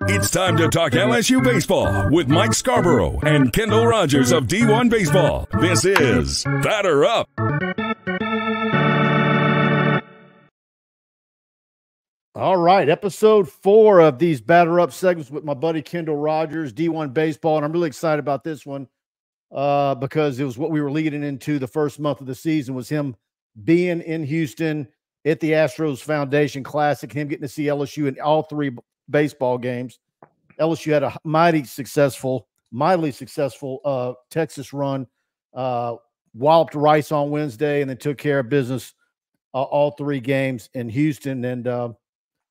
It's time to talk LSU baseball with Mike Scarborough and Kendall Rogers of D1Baseball. This is Batter Up. All right, episode 4 of these Batter Up segments with my buddy Kendall Rogers, D1Baseball, and I'm really excited about this one because it was what we were leading into the first month of the season, was him being in Houston at the Astros Foundation Classic, him getting to see LSU in all 3 baseball games. LSU had a mightily successful Texas run, walloped Rice on Wednesday, and then took care of business all 3 games in Houston. And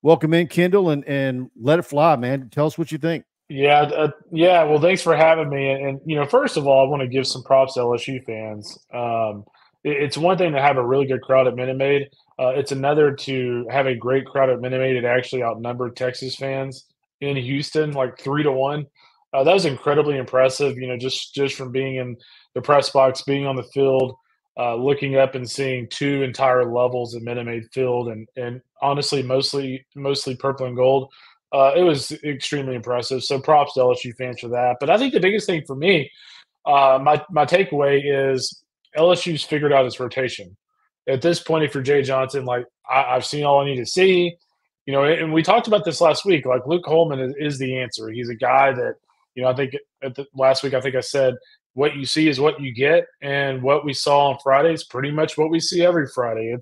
welcome in, Kendall, and let it fly, man. Tell us what you think. Yeah. Well, thanks for having me. And first of all, I want to give some props to LSU fans. It's one thing to have a really good crowd at Minute Maid. It's another to have a great crowd at Minute Maid. It actually outnumbered Texas fans in Houston, like 3-1. That was incredibly impressive. Just from being in the press box, being on the field, looking up and seeing 2 entire levels of Minute Maid field, and honestly, mostly purple and gold. It was extremely impressive. So props to LSU fans for that. But I think the biggest thing for me, my takeaway is LSU's figured out its rotation. At this point, if you're Jay Johnson, like I've seen all I need to see, and we talked about this last week. Like Luke Holman is the answer. He's a guy that, I think last week, I think I said, what you see is what you get, and what we saw on Friday is pretty much what we see every Friday.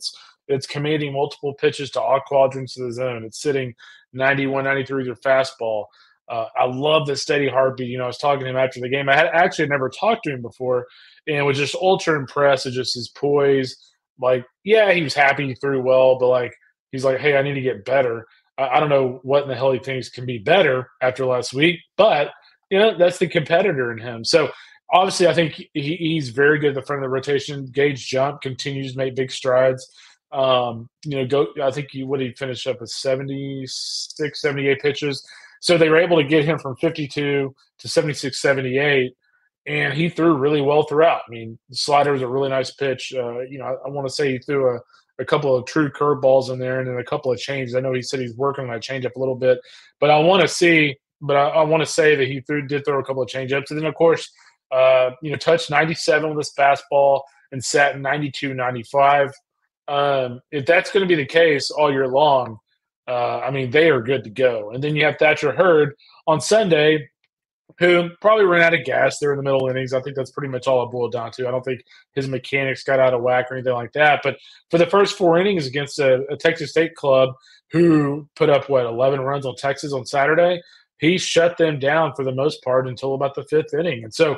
It's commanding multiple pitches to all quadrants of the zone. It's sitting 91, 93 to fastball. I love the steady heartbeat. I was talking to him after the game. I had actually never talked to him before, and was just ultra impressed with just his poise. Like, yeah, he was happy he threw well, but like he's like, hey, I need to get better. I don't know what in the hell he thinks can be better after last week, but that's the competitor in him. So obviously, I think he's very good at the front of the rotation. Gage Jump continues to make big strides. I think he finished up with 76, 78 pitches. So they were able to get him from 52 to 76, 78, and he threw really well throughout. I mean, the slider was a really nice pitch. I want to say he threw a couple of true curveballs in there, and then a couple of changes. I know he said he's working on that changeup a little bit, but I want to say that he did throw a couple of changeups, and then of course, touched 97 with his fastball and sat 92, 95. If that's going to be the case all year long, they are good to go. And then you have Thatcher Hurd on Sunday, who probably ran out of gas there in the middle innings. I think that's pretty much all it boiled down to. I don't think his mechanics got out of whack or anything like that. But for the first 4 innings against a Texas State club who put up, 11 runs on Texas on Saturday, he shut them down for the most part until about the 5th inning. And so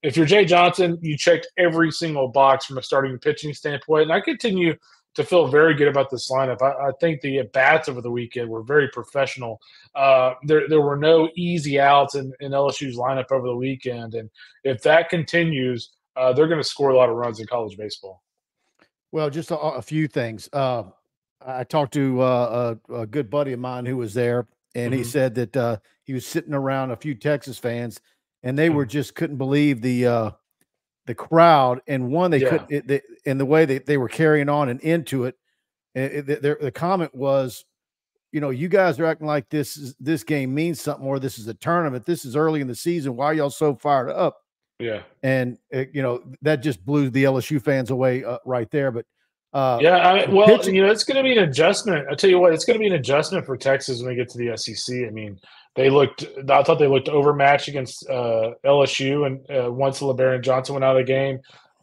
if you're Jay Johnson, you checked every single box from a starting and pitching standpoint. And I continue to feel very good about this lineup. I think the at-bats over the weekend were very professional. There were no easy outs in LSU's lineup over the weekend. And if that continues, they're going to score a lot of runs in college baseball. Well, just a few things. I talked to a good buddy of mine who was there, and he said that he was sitting around a few Texas fans, and they couldn't believe the crowd, and couldn't, and the way they were carrying on and into it. The comment was, you guys are acting like this game means something more. This is a tournament. This is early in the season. Why are y'all so fired up? Yeah. And that just blew the LSU fans away right there. But it's going to be an adjustment. I tell you what, it's going to be an adjustment for Texas when we get to the SEC. I mean, I thought they looked overmatched against LSU, and once LeBaron Johnson went out of the game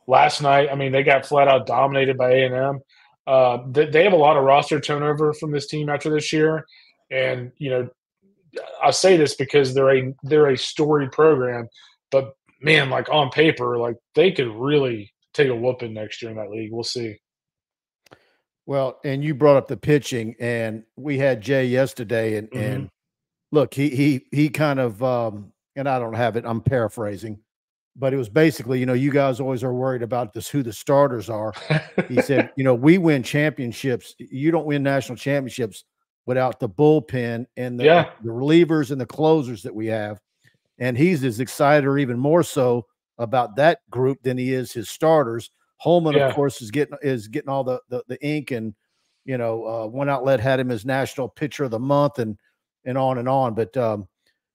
last night, they got flat out dominated by A&M. They have a lot of roster turnover from this team after this year, and I say this because they're a storied program, but man, like on paper, like they could really take a whooping next year in that league. We'll see. Well, and you brought up the pitching, and we had Jay yesterday, and look, he kind of, and I don't have it, I'm paraphrasing, but it was basically, you guys always are worried about who the starters are. He said, we win championships. You don't win national championships without the bullpen and the relievers and the closers that we have. And he's as excited, or even more so, about that group than he is his starters. Holman, of course, is getting all the ink, and one outlet had him as National Pitcher of the Month, and and on and on. But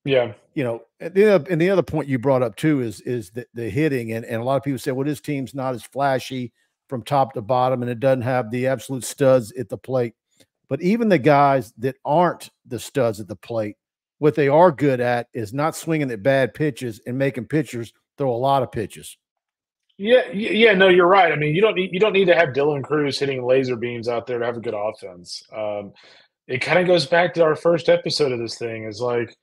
yeah, you know, and the other point you brought up too is the hitting, and a lot of people say, well, this team's not as flashy from top to bottom, and it doesn't have the absolute studs at the plate. But even the guys that aren't the studs at the plate, what they are good at is not swinging at bad pitches and making pitchers throw a lot of pitches. Yeah. No, you're right. I mean, you don't need to have Dylan Cruz hitting laser beams out there to have a good offense. It kind of goes back to our first episode of this thing. Is like,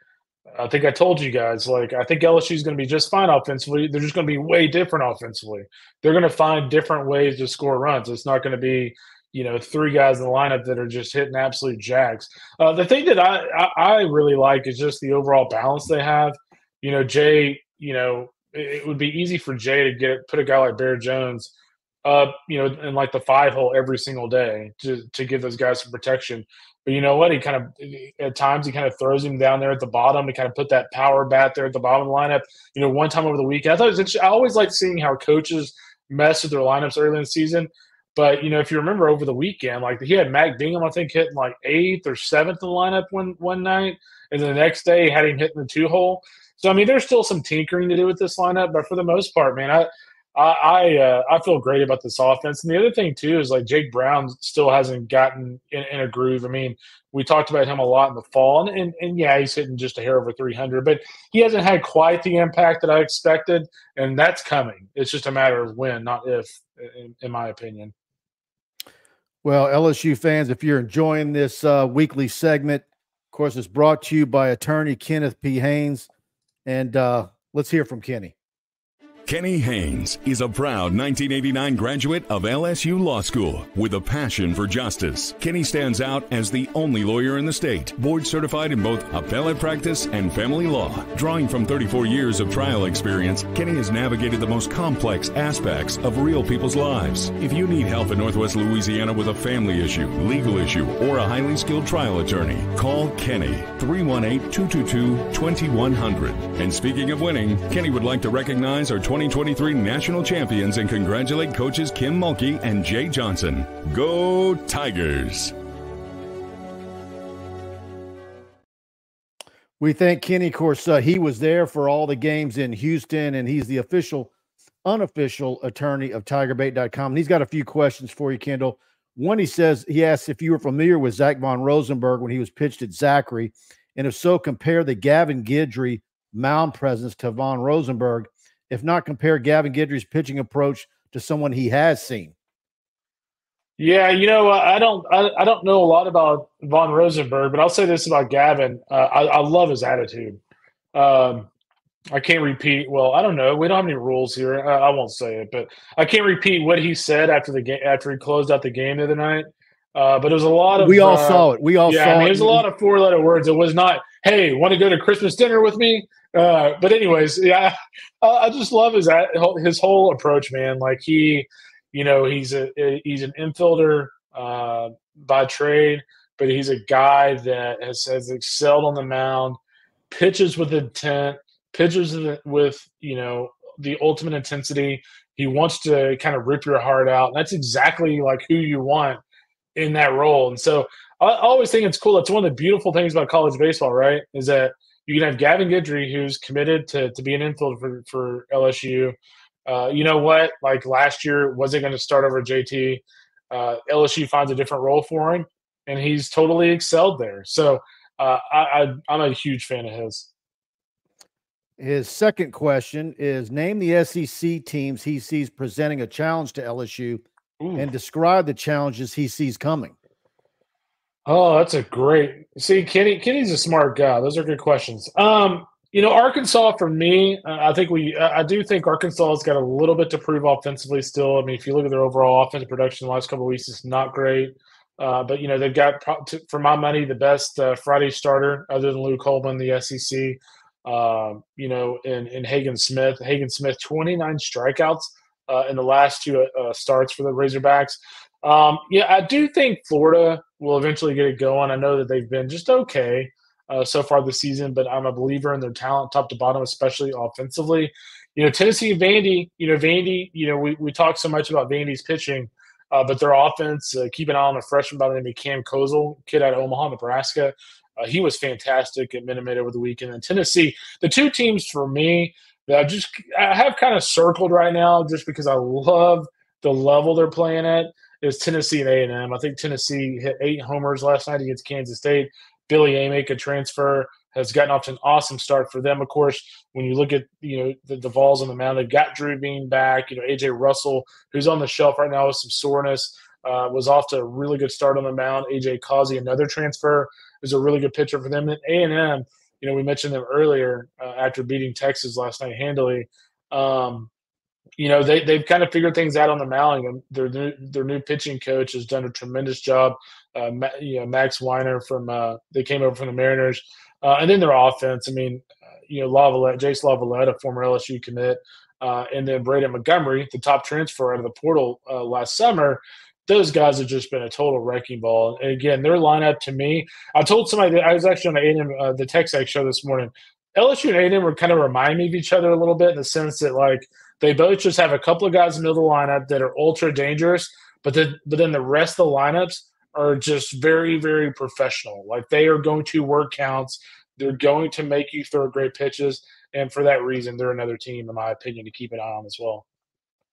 I think I told you guys, like, I think LSU is going to be just fine offensively. They're just going to be way different offensively. They're going to find different ways to score runs. It's not going to be, you know, 3 guys in the lineup that are just hitting absolute jacks. The thing that I really like is just the overall balance they have. You know, Jay, you know, it would be easy for Jay to put a guy like Bear Jones up, you know, in like the 5 hole every single day to give those guys some protection. But you know what? He kind of, at times, he kind of throws him down there at the bottom to kind of put that power bat there at the bottom of the lineup. You know, one time over the weekend, I thought it was interesting. I always like seeing how coaches mess with their lineups early in the season. But, you know, if you remember over the weekend, like he had Mac Bingham, I think, hitting like 8th or 7th in the lineup one night. And then the next day, he had him hitting the 2 hole. So, I mean, there's still some tinkering to do with this lineup. But for the most part, man, I feel great about this offense. And the other thing, too, is like Jake Brown still hasn't gotten in a groove. I mean, we talked about him a lot in the fall. And yeah, he's hitting just a hair over 300. But he hasn't had quite the impact that I expected. And that's coming. It's just a matter of when, not if, in my opinion. Well, LSU fans, if you're enjoying this weekly segment, of course, it's brought to you by attorney Kenneth P. Haines. And let's hear from Kenny. Kenny Haines is a proud 1989 graduate of LSU Law School with a passion for justice. Kenny stands out as the only lawyer in the state, board certified in both appellate practice and family law. Drawing from 34 years of trial experience, Kenny has navigated the most complex aspects of real people's lives. If you need help in Northwest Louisiana with a family issue, legal issue, or a highly skilled trial attorney, call Kenny 318-222-2100. And speaking of winning, Kenny would like to recognize our 2023 national champions and congratulate coaches Kim Mulkey and Jay Johnson. Go Tigers! We thank Kenny. Of course, he was there for all the games in Houston, and he's the unofficial attorney of TigerBait.com. And he's got a few questions for you, Kendall. One, he asks if you were familiar with Zach Von Rosenberg when he was pitched at Zachary, and if so, compare the Gavin Guidry mound presence to Von Rosenberg. If not, compare Gavin Guidry's pitching approach to someone he has seen. Yeah, you know, I don't know a lot about Von Rosenberg, but I'll say this about Gavin. I love his attitude. I can't repeat. Well, I don't know. We don't have any rules here. I won't say it, but I can't repeat what he said after the game, after he closed out the game the other night. But it was a lot of. We all saw it. We all saw it. It was a lot of 4-letter words. It was not, "Hey, want to go to Christmas dinner with me?" But anyways, yeah, I just love his whole approach, man. Like he's an infielder by trade, but he's a guy that has excelled on the mound, pitches with intent, pitches with the ultimate intensity. He wants to kind of rip your heart out. And that's exactly like who you want in that role. And so I always think it's cool. That's one of the beautiful things about college baseball, right? Is that you can have Gavin Guidry, who's committed to be an infielder for LSU. You know what? Like last year, wasn't going to start over JT. LSU finds a different role for him, and he's totally excelled there. So I'm a huge fan of his. His second question is, name the SEC teams he sees presenting a challenge to LSU and describe the challenges he sees coming. Oh, that's a great – see, Kenny's a smart guy. Those are good questions. Arkansas for me, I do think Arkansas has got a little bit to prove offensively still. I mean, if you look at their overall offensive production the last couple of weeks, it's not great. But, they've got, for my money, the best Friday starter other than Luke Holman, the SEC, in Hagen Smith. Hagen Smith, 29 strikeouts in the last 2 starts for the Razorbacks. I do think Florida will eventually get it going. I know that they've been just okay so far this season, but I'm a believer in their talent top to bottom, especially offensively. Tennessee and Vandy, we talk so much about Vandy's pitching, but their offense, keep an eye on a freshman by the name of Cam Kozel, kid out of Omaha, Nebraska. He was fantastic at Minute Maid over the weekend. And Tennessee, the two teams for me that I have kind of circled right now just because I love the level they're playing at is Tennessee and A&M. I think Tennessee hit 8 homers last night against Kansas State. Billy Amick, a transfer, has gotten off to an awesome start for them. Of course, when you look at the balls on the mound, they've got Drew Bean back. AJ Russell, who's on the shelf right now with some soreness, was off to a really good start on the mound. AJ Causey, another transfer, is a really good pitcher for them. And A&M, we mentioned them earlier after beating Texas last night handily. They've kind of figured things out on the mound. And their new pitching coach has done a tremendous job. Max Weiner they came over from the Mariners, and then their offense. I mean, Jace Lavalette, a former LSU commit, and then Braden Montgomery, the top transfer out of the portal last summer. Those guys have just been a total wrecking ball. And again, their lineup to me, I told somebody that I was actually on the A&M, the TechSec show this morning. LSU and A&M were kind of remind me of each other a little bit in the sense that they both just have a couple of guys in the middle of the lineup that are ultra dangerous, but then the rest of the lineups are just very, very professional. They are going to work counts. They're going to make you throw great pitches. And for that reason, they're another team, in my opinion, to keep an eye on as well.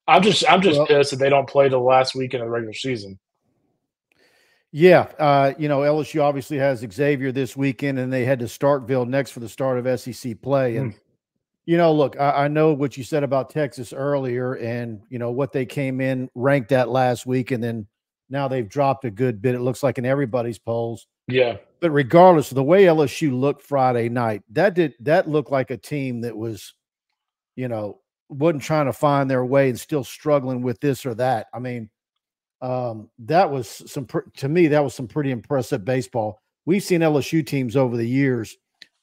I'm just pissed that they don't play the last weekend of the regular season. Yeah. LSU obviously has Xavier this weekend, and they head to Starkville next for the start of SEC play. And, look, I know what you said about Texas earlier and, what they came in ranked at last week, and then now they've dropped a good bit, it looks like, in everybody's polls. Yeah. But regardless of the way LSU looked Friday night, that looked like a team that was, wasn't trying to find their way and still struggling with this or that. I mean, that was to me, that was some pretty impressive baseball. We've seen LSU teams over the years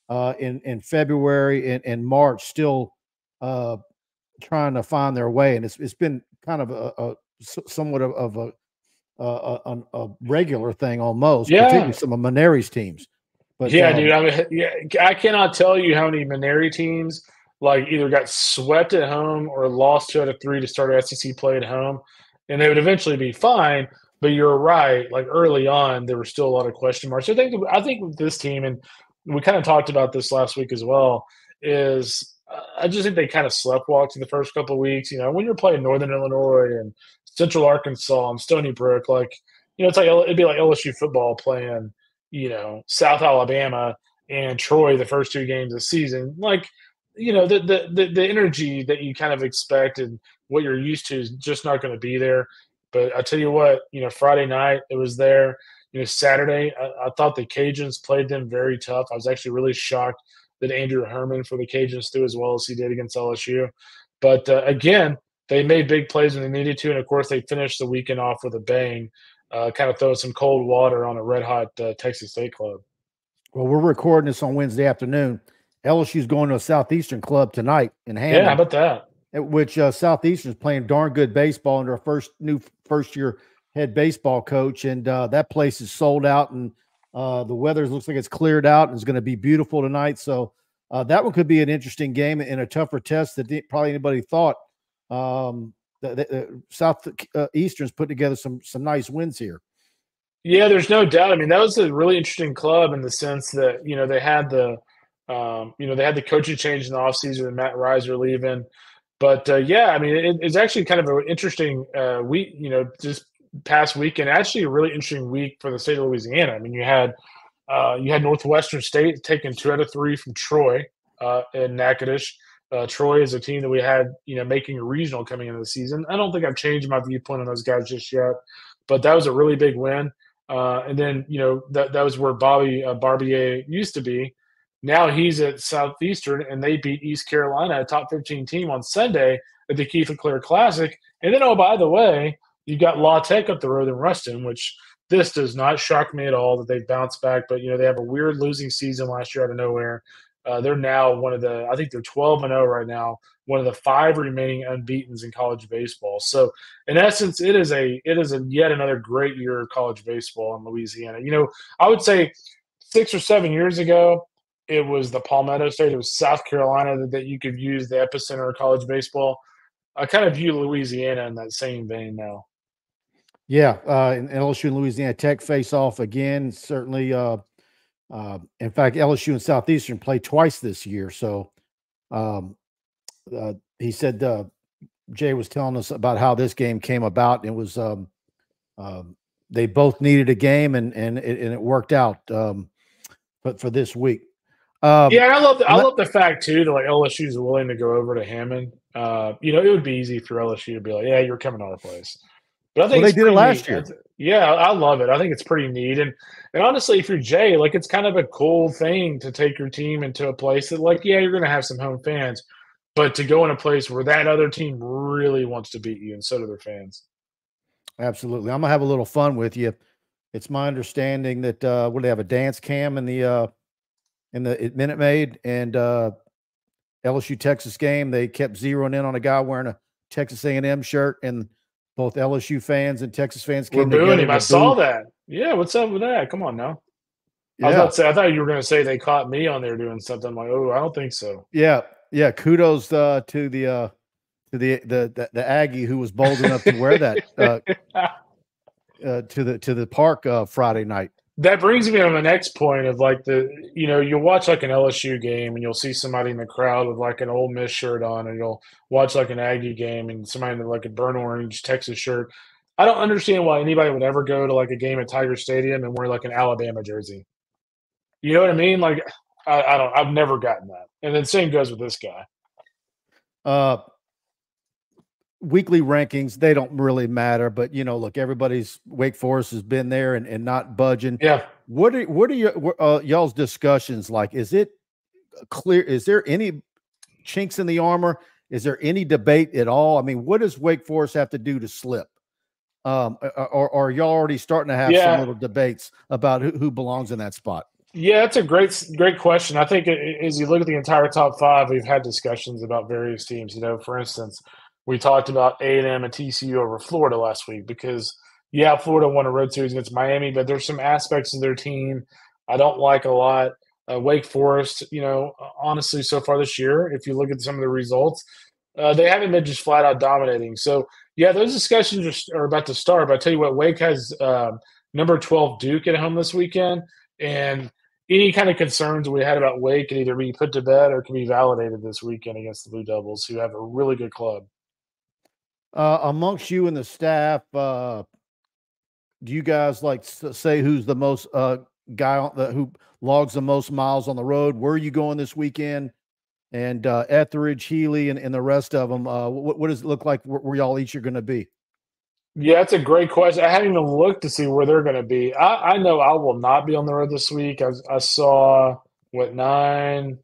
in February and March still trying to find their way. And it's been kind of somewhat of a regular thing almost, particularly some of Maneri's teams. But dude, I cannot tell you how many Maneri teams either got swept at home or lost 2 out of 3 to start SEC play at home, and they would eventually be fine. But you're right, early on, there were still a lot of question marks. I think with this team, and we kind of talked about this last week as well, is I just think they kind of sleptwalked in the first couple of weeks. When you're playing Northern Illinois and Central Arkansas and Stony Brook, it'd be like LSU football playing, South Alabama and Troy the first 2 games of the season. The energy that you kind of expect and what you're used to is just not going to be there. But I tell you what, Friday night it was there. Saturday I thought the Cajuns played them very tough. I was actually really shocked that Andrew Herman for the Cajuns threw as well as he did against LSU. But again, they made big plays when they needed to, and of course they finished the weekend off with a bang, kind of throwing some cold water on a red-hot Texas State club. Well, we're recording this on Wednesday afternoon. LSU's going to a Southeastern club tonight in Hammond. Yeah, how about that? Which Southeastern's playing darn good baseball under a first-year head baseball coach, and that place is sold out, and the weather looks like it's cleared out and it's going to be beautiful tonight. So that one could be an interesting game and a tougher test than probably anybody thought. The Southeastern's put together some nice wins here. Yeah, there's no doubt. I mean, that was a really interesting club in the sense that they had the coaching change in the offseason with Matt Reiser leaving. But I mean, it's actually kind of an interesting week. Just past weekend, actually a really interesting week for the state of Louisiana. I mean, you had Northwestern State taking 2 out of 3 from Troy in Natchitoches. Troy is a team that we had, making a regional coming into the season. I don't think I've changed my viewpoint on those guys just yet, but that was a really big win. And then, that was where Bobby Barbier used to be. Now he's at Southeastern, and they beat East Carolina, a top 15 team, on Sunday at the Keith LeClaire Classic. And then, oh, by the way, you got La Tech up the road in Ruston, which this does not shock me at all that they've bounced back. But, they have a weird losing season last year out of nowhere. They're now I think they're 12-0 right now, one of the 5 remaining unbeatens in college baseball. So, in essence, it is yet another great year of college baseball in Louisiana. I would say 6 or 7 years ago, it was the Palmetto State. It was South Carolina that you could use the epicenter of college baseball. I kind of view Louisiana in that same vein now. Yeah, and LSU and Louisiana Tech face off again. Certainly In fact, LSU and Southeastern played twice this year. So he said Jay was telling us about how this game came about. It was they both needed a game, and it worked out. But for this week, yeah, I love the fact too that like LSU is willing to go over to Hammond. It would be easy for LSU to be like, "Yeah, you're coming to our place." But I think they did it last year. Yeah, I love it. I think it's pretty neat, and honestly, if you're Jay, like it's kind of a cool thing to take your team into a place that, like, yeah, you're going to have some home fans, but to go in a place where that other team really wants to beat you, and so do their fans. Absolutely, I'm gonna have a little fun with you. It's my understanding that what do they have, a dance cam in the Minute Maid and LSU Texas game? They kept zeroing in on a guy wearing a Texas A&M shirt, and both LSU fans and Texas fans came together. Him. I saw that. Yeah, what's up with that? Come on now. Yeah. I was about to say, I thought you were going to say they caught me on there doing something. I'm like, oh, I don't think so. Yeah. Kudos to the Aggie who was bold enough to wear that to the park Friday night. That brings me to my next point of like you'll watch like an LSU game and you'll see somebody in the crowd with like an Ole Miss shirt on, and you'll watch like an Aggie game and somebody in like a burnt orange Texas shirt. I don't understand why anybody would ever go to like a game at Tiger Stadium and wear like an Alabama jersey. You know what I mean? Like I've never gotten that. And then same goes with this guy. Weekly rankings, they don't really matter, but look, everybody's Wake Forest has been there and not budging. Yeah. What are your y'all's discussions like? Is it clear? Is there any chinks in the armor? Is there any debate at all? I mean, what does Wake Forest have to do to slip? Or are y'all already starting to have some little debates about who belongs in that spot? Yeah, that's a great question. I think as you look at the entire top five, we've had discussions about various teams. For instance, we talked about A&M and TCU over Florida last week because, Florida won a road series against Miami, but there's some aspects of their team I don't like a lot. Wake Forest, honestly, so far this year, if you look at some of the results, they haven't been just flat out dominating. So, those discussions are about to start. But I tell you what, Wake has number 12 Duke at home this weekend, and any kind of concerns we had about Wake can either be put to bed or can be validated this weekend against the Blue Devils, who have a really good club. Amongst you and the staff, do you guys like say who's the most guy who logs the most miles on the road? Where are you going this weekend? And Etheridge, Healy, and the rest of them, what does it look like where y'all each are going to be? Yeah, that's a great question. I haven't even looked to see where they're going to be. I know I will not be on the road this week. I saw, 9?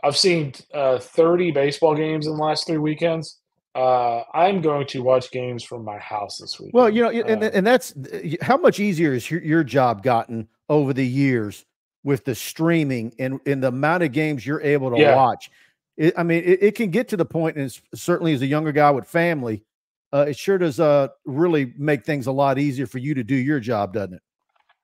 I've seen 30 baseball games in the last 3 weekends. I'm going to watch games from my house this week. Well, and that's how much easier has your job gotten over the years with the streaming and the amount of games you're able to watch. It can get to the point, and certainly as a younger guy with family, it sure does really make things a lot easier for you to do your job, doesn't it?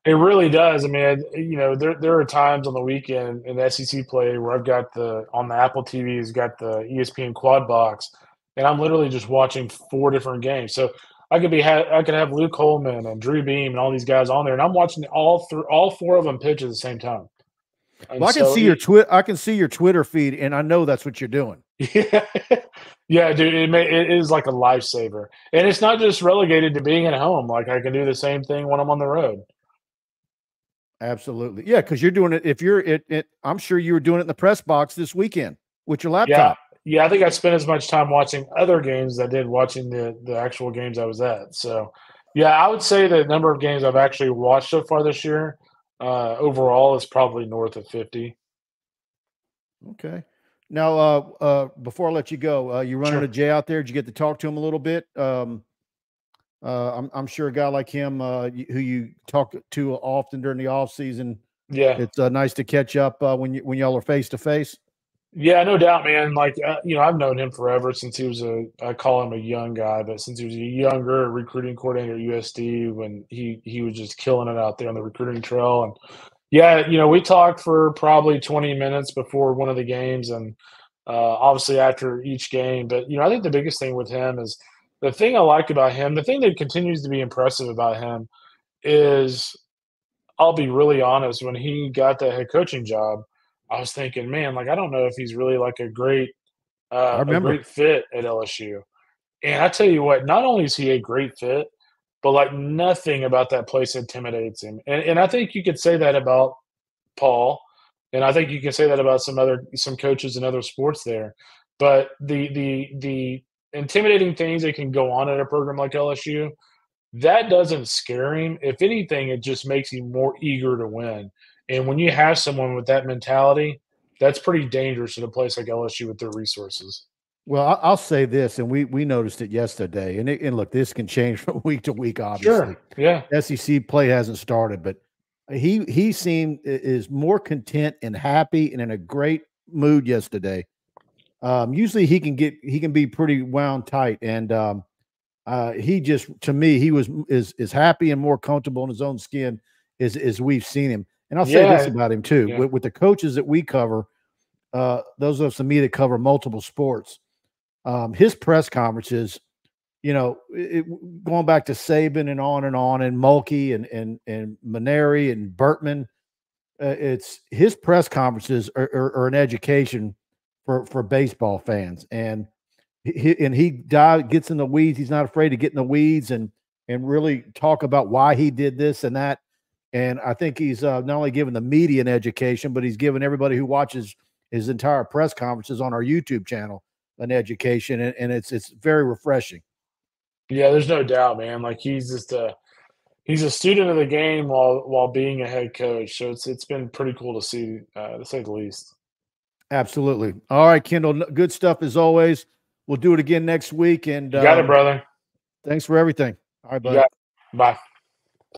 It really does. I mean, there are times on the weekend in SEC play where I've got on the Apple TV has got the ESPN quad box, and I'm literally just watching 4 different games. So I could have Luke Coleman and Drew Beam and all these guys on there, and I'm watching all 4 of them pitch at the same time. Well, I can see your Twitter feed, and I know that's what you're doing. Yeah, dude, it is like a lifesaver, and it's not just relegated to being at home. Like I can do the same thing when I'm on the road. Absolutely, yeah, because you're doing it. If you're I'm sure you were doing it in the press box this weekend with your laptop. Yeah, I think I spent as much time watching other games as I did watching the actual games I was at. So, I would say the number of games I've actually watched so far this year overall is probably north of 50. Okay. Now, before I let you go, you running Sure. a Jay out there? Did you get to talk to him a little bit? I'm sure a guy like him, who you talk to often during the off season. Yeah, it's nice to catch up when y'all are face to face. Yeah, no doubt, man. Like, I've known him forever since he was I call him a young guy, but since he was a younger recruiting coordinator at USD when he was just killing it out there on the recruiting trail. And we talked for probably 20 minutes before one of the games and obviously after each game. But, I think the biggest thing with him is the thing I like about him, the thing that continues to be impressive about him is I'll be really honest, when he got the head coaching job, I was thinking, man, like, I don't know if he's really like I a remember. great fit at LSU. And I tell you what, not only is he a great fit, but like nothing about that place intimidates him. And I think you could say that about Paul, and I think you can say that about some coaches in other sports there. But the intimidating things that can go on at a program like LSU, that doesn't scare him. If anything, it just makes him more eager to win. And when you have someone with that mentality, that's pretty dangerous at a place like LSU with their resources. Well, I'll say this, and we noticed it yesterday, and look, this can change from week to week, obviously. Sure. Yeah. SEC play hasn't started, but he seemed is more content and happy and in a great mood yesterday. Usually he can be pretty wound tight, and he just, to me, he is happy and more comfortable in his own skin as we've seen him. And I'll say this about him too, with the coaches that we cover, those of us to me that cover multiple sports, his press conferences, you know, going back to Saban and on, and Mulkey and Maneri and Bertman, it's his press conferences are an education for baseball fans, and he gets in the weeds. He's not afraid to get in the weeds and really talk about why he did this and that. And I think he's not only giving the media an education, but he's giving everybody who watches his entire press conferences on our YouTube channel an education, and it's very refreshing. Yeah, there's no doubt, man. Like he's a student of the game while being a head coach. So it's been pretty cool to see, to say the least. Absolutely. All right, Kendall, good stuff as always. We'll do it again next week. And you got it, brother. Thanks for everything. All right, buddy. Bye.